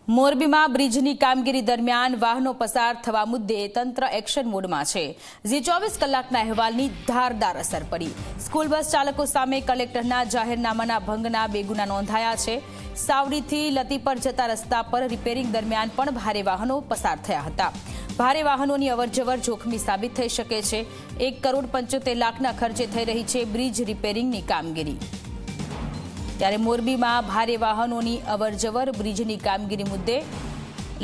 મોરબીમાં બ્રિજની કામગીરી દરમિયાન વાહનો પસાર થવા મુદ્દે તંત્ર એક્શન મોડમાં છે। જે 24 કલાકના અહેવાલની ધારદાર અસર પડી। સ્કૂલ બસ ચાલકો સામે કલેક્ટરના જાહેરનામાના ભંગના 2 ગુના નોંધાયા છે। સાવડીથી લતીપર જતા રસ્તા પર રિપેરિંગ દરમિયાન પણ ભારે વાહનો પસાર થયા હતા। ભારે વાહનોની અવરજવર જોખમી સાબિત થઈ શકે છે। 1,75,00,000ના ખર્ચે થઈ રહી છે બ્રિજ રિપેરિંગની કામગીરી। ત્યારે મોરબીમાં ભારે વાહનોની અવરજવર બ્રિજની કામગીરી મુદ્દે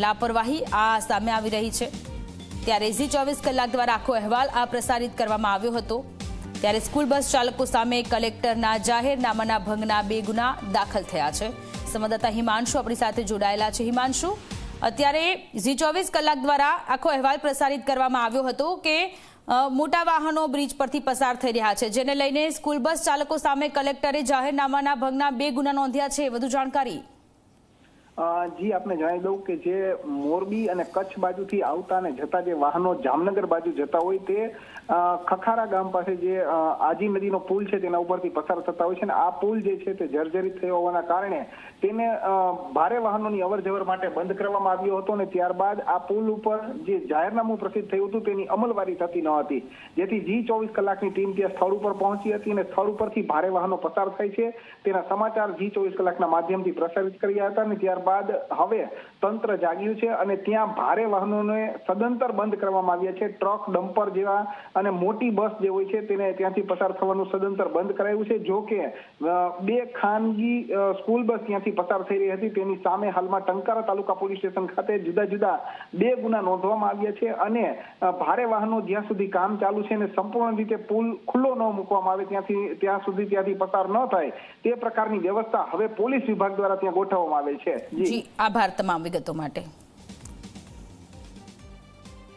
લાપરવાહી સામે આવી રહી છે। ત્યારે ઝી 24 કલાક દ્વારા આખો અહેવાલ પ્રસારિત કરવામાં આવ્યો હતો। ત્યારે સ્કૂલ બસ ચાલકો સામે કલેક્ટરના જાહેરનામાના ભંગના 2 ગુના દાખલ થયા છે। સંવાદદાતા હિમાંશુ આપણી સાથે જોડાયેલા છે। હિમાંશુ, અત્યારે ઝી 24 કલાક દ્વારા આખો અહેવાલ પ્રસારિત કરવામાં આવ્યો હતો કે મોટા વાહનો બ્રિજ પરથી પસાર થઈ રહ્યા છે, જેને લઈને સ્કૂલ બસ ચાલકો સામે કલેક્ટરે જાહેરનામાના ભંગના 2 ગુના નોંધ્યા છે। વધુ જાણકારી। જી આપને જણાવી દઉં કે જે મોરબી અને કચ્છ બાજુથી આવતા અને જતા જે વાહનો જામનગર બાજુ જતા હોય તે ખખારા ગામ પાસે જે આજી નદીનો પુલ છે તેના ઉપરથી પસાર થતા હોય છે અને આ પુલ જે છે તે જર્જરિત થયો હોવાના કારણે તેને ભારે વાહનોની અવરજવર માટે બંધ કરવામાં આવ્યો હતો અને ત્યારબાદ આ પુલ ઉપર જે જાહેરનામું પ્રસિદ્ધ થયું હતું તેની અમલવારી થતી ન હતી, જેથી જી 24 કલાકની ટીમ ત્યાં સ્થળ ઉપર પહોંચી હતી અને સ્થળ ઉપરથી ભારે વાહનો પસાર થાય છે તેના સમાચાર જી 24 કલાકના માધ્યમથી પ્રસારિત કર્યા હતા અને ત્યારબાદ હવે તંત્ર જાગ્યું છે અને ત્યાં ભારે વાહનોને સદંતર બંધ કરવામાં આવ્યા છે। ટ્રક, ડમ્પર જેવા અને મોટી બસ જે હોય છે તેને ત્યાંથી પસાર થવાનું સદંતર બંધ કરાયું છે। જો કે 2 ખાનગી સ્કૂલ બસ ત્યાંથી પસાર થઈ રહી હતી તેની સામે હાલમાં ટંકારા તાલુકા પોલીસ સ્ટેશન ખાતે જુદા જુદા 2 ગુના નોંધવામાં આવ્યા છે અને ભારે વાહનો જ્યાં સુધી કામ ચાલુ છે અને સંપૂર્ણ રીતે પુલ ખુલ્લો ન મૂકવામાં આવે ત્યાં સુધી ત્યાંથી પસાર ન થાય તે પ્રકારની વ્યવસ્થા હવે પોલીસ વિભાગ દ્વારા ત્યાં ગોઠવવામાં આવેલ છે। જી, આભાર તમામ વિગતો માટે।